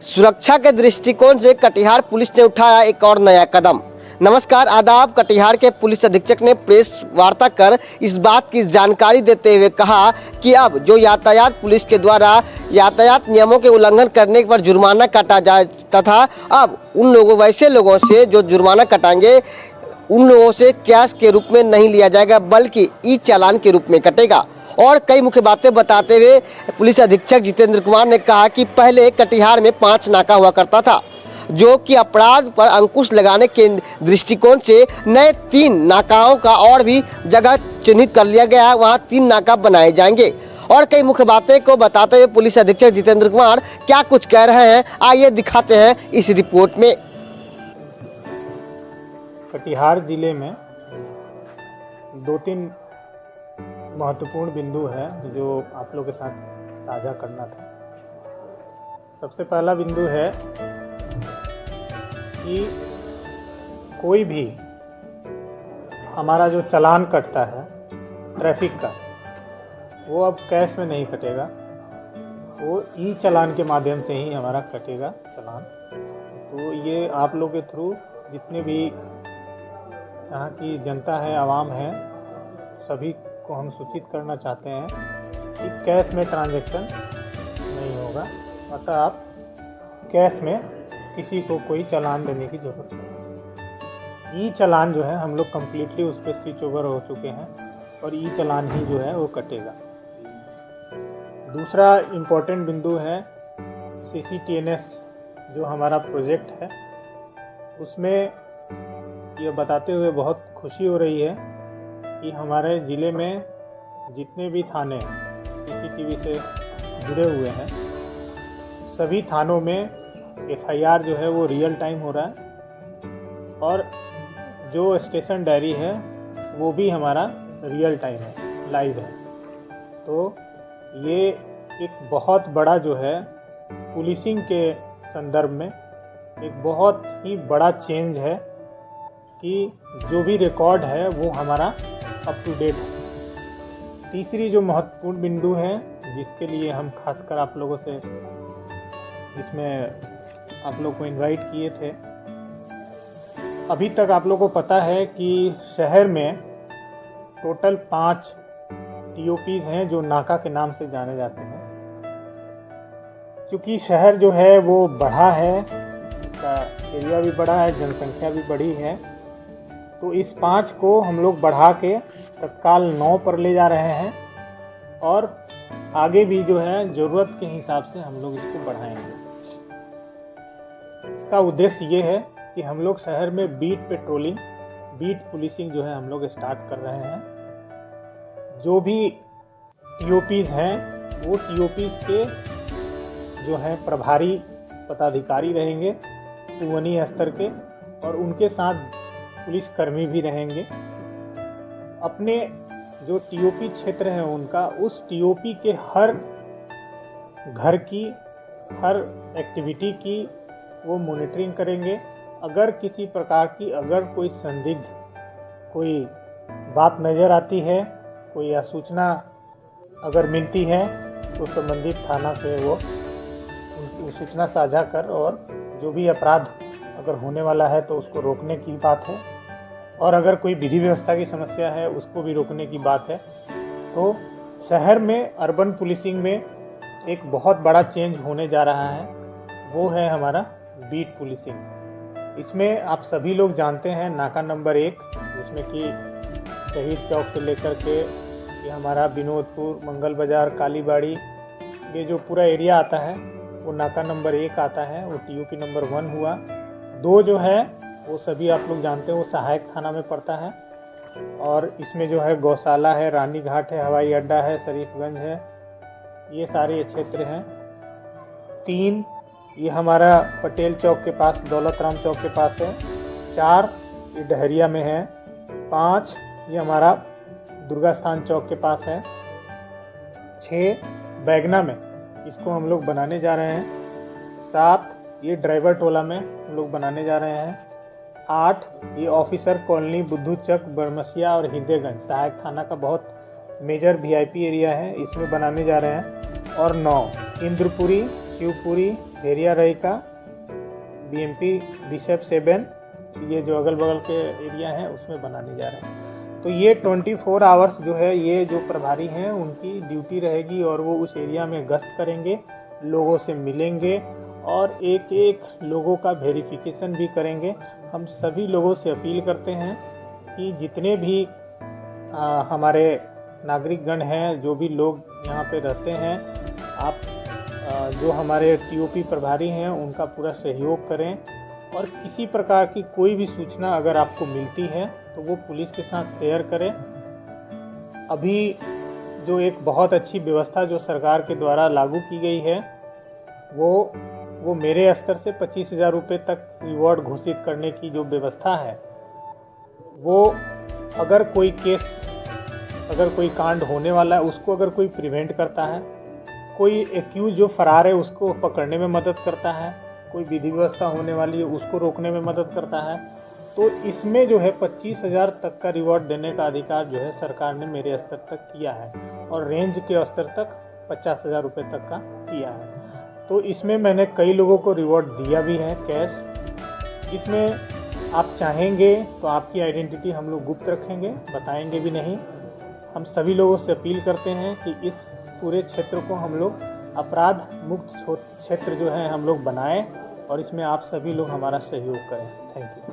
सुरक्षा के दृष्टिकोण से कटिहार पुलिस ने उठाया एक और नया कदम। नमस्कार, आदाब। कटिहार के पुलिस अधीक्षक ने प्रेस वार्ता कर इस बात की जानकारी देते हुए कहा कि अब जो यातायात पुलिस के द्वारा यातायात नियमों के उल्लंघन करने पर जुर्माना काटा जाए तथा अब उन लोगों वैसे लोगों से जो जुर्माना कटाएंगे उन लोगों से कैश के रूप में नहीं लिया जाएगा बल्कि ई चालान के रूप में कटेगा। और कई मुख्य बातें बताते हुए पुलिस अधीक्षक जितेंद्र कुमार ने कहा कि पहले कटिहार में 5 नाका हुआ करता था, जो कि अपराध पर अंकुश लगाने के दृष्टिकोण से नए 3 नाकाओं का और भी जगह चिन्हित कर लिया गया है। वहाँ 3 नाका बनाए जाएंगे। और कई मुख्य बातें को बताते हुए पुलिस अधीक्षक जितेंद्र कुमार क्या कुछ कह रहे हैं, आइए दिखाते हैं इस रिपोर्ट में। कटिहार जिले में 2-3 महत्वपूर्ण बिंदु है जो आप लोगों के साथ साझा करना था। सबसे पहला बिंदु है कि कोई भी हमारा जो चालान कटता है ट्रैफिक का, वो अब कैश में नहीं कटेगा, वो ई चालान के माध्यम से ही हमारा कटेगा चालान। तो ये आप लोग के थ्रू जितने भी यहाँ की जनता है, आवाम है, सभी को हम सूचित करना चाहते हैं कि कैश में ट्रांजैक्शन नहीं होगा। अतः आप कैश में किसी को कोई चालान देने की ज़रूरत नहीं। ई चालान जो है हम लोग कम्प्लीटली उस पर स्विच ओवर हो चुके हैं और ई चालान ही जो है वो कटेगा। दूसरा इम्पोर्टेंट बिंदु है CCTNS जो हमारा प्रोजेक्ट है, उसमें यह बताते हुए बहुत खुशी हो रही है कि हमारे ज़िले में जितने भी थाने CCTV से जुड़े हुए हैं, सभी थानों में FIR जो है वो रियल टाइम हो रहा है और जो स्टेशन डायरी है वो भी हमारा रियल टाइम है, लाइव है। तो ये एक बहुत बड़ा जो है पुलिसिंग के संदर्भ में एक बहुत ही बड़ा चेंज है कि जो भी रिकॉर्ड है वो हमारा अप टू डेट है। तीसरी जो महत्वपूर्ण बिंदु है जिसके लिए हम खासकर आप लोगों से इसमें आप लोग को इनवाइट किए थे, अभी तक आप लोगों को पता है कि शहर में टोटल 5 TOPs हैं जो नाका के नाम से जाने जाते हैं। क्योंकि शहर जो है वो बड़ा है, उसका एरिया भी बड़ा है, जनसंख्या भी बड़ी है, तो इस 5 को हम लोग बढ़ा के तत्काल 9 पर ले जा रहे हैं और आगे भी जो है ज़रूरत के हिसाब से हम लोग इसको बढ़ाएंगे। इसका उद्देश्य ये है कि हम लोग शहर में बीट पेट्रोलिंग, बीट पुलिसिंग जो है हम लोग स्टार्ट कर रहे हैं। जो भी TOPs हैं वो TOPs के जो हैं प्रभारी पदाधिकारी रहेंगे 2 स्तर के, और उनके साथ पुलिस कर्मी भी रहेंगे। अपने जो TOP क्षेत्र है उनका, उस TOP के हर घर की, हर एक्टिविटी की वो मॉनिटरिंग करेंगे। अगर किसी प्रकार की अगर कोई संदिग्ध कोई बात नज़र आती है, कोई सूचना अगर मिलती है तो संबंधित थाना से वो उनकी सूचना साझा कर और जो भी अपराध अगर होने वाला है तो उसको रोकने की बात है, और अगर कोई विधि व्यवस्था की समस्या है उसको भी रोकने की बात है। तो शहर में अर्बन पुलिसिंग में एक बहुत बड़ा चेंज होने जा रहा है, वो है हमारा बीट पुलिसिंग। इसमें आप सभी लोग जानते हैं नाका नंबर 1, जिसमें कि शहीद चौक से लेकर के ये हमारा विनोदपुर, मंगल बाज़ार, कालीबाड़ी, ये जो पूरा एरिया आता है वो नाका नंबर 1 आता है, वो TOP नंबर 1 हुआ। 2 जो है वो सभी आप लोग जानते हैं वो सहायक थाना में पड़ता है, और इसमें जो है गौशाला है, रानी घाट है, हवाई अड्डा है, शरीफगंज है, ये सारे क्षेत्र हैं। 3 ये हमारा पटेल चौक के पास, दौलत राम चौक के पास है। 4 ये डहरिया में है। 5 ये हमारा दुर्गा स्थान चौक के पास है। 6 बैगना में, इसको हम लोग बनाने जा रहे हैं। 7 ये ड्राइवर टोला में हम लोग बनाने जा रहे हैं। 8 ये ऑफिसर कॉलोनी, बुद्धू चक, बरमसिया और हृदयगंज सहायक थाना का बहुत मेजर VIP एरिया है, इसमें बनाने जा रहे हैं। और 9 इंद्रपुरी, शिवपुरी, भेरिया रईका, BMP बिशप 7, ये जो अगल बगल के एरिया हैं उसमें बनाने जा रहे हैं। तो ये 24 आवर्स जो है ये जो प्रभारी हैं उनकी ड्यूटी रहेगी और वो उस एरिया में गश्त करेंगे, लोगों से मिलेंगे और एक एक लोगों का वेरिफिकेशन भी करेंगे। हम सभी लोगों से अपील करते हैं कि जितने भी हमारे नागरिकगण हैं, जो भी लोग यहाँ पे रहते हैं, आप जो हमारे TOP प्रभारी हैं उनका पूरा सहयोग करें और किसी प्रकार की कोई भी सूचना अगर आपको मिलती है तो वो पुलिस के साथ शेयर करें। अभी जो एक बहुत अच्छी व्यवस्था जो सरकार के द्वारा लागू की गई है वो मेरे स्तर से 25,000 रुपये तक रिवॉर्ड घोषित करने की जो व्यवस्था है, वो अगर कोई केस, अगर कोई कांड होने वाला है उसको अगर कोई प्रिवेंट करता है, कोई एक्यूज जो फरार है उसको पकड़ने में मदद करता है, कोई विधि व्यवस्था होने वाली है उसको रोकने में मदद करता है, तो इसमें जो है 25,000 तक का रिवॉर्ड देने का अधिकार जो है सरकार ने मेरे स्तर तक किया है और रेंज के स्तर तक 50,000 रुपये तक का किया है। तो इसमें मैंने कई लोगों को रिवॉर्ड दिया भी है कैश। इसमें आप चाहेंगे तो आपकी आइडेंटिटी हम लोग गुप्त रखेंगे, बताएंगे भी नहीं। हम सभी लोगों से अपील करते हैं कि इस पूरे क्षेत्र को हम लोग अपराध मुक्त क्षेत्र जो है हम लोग बनाएं और इसमें आप सभी लोग हमारा सहयोग करें। Thank you.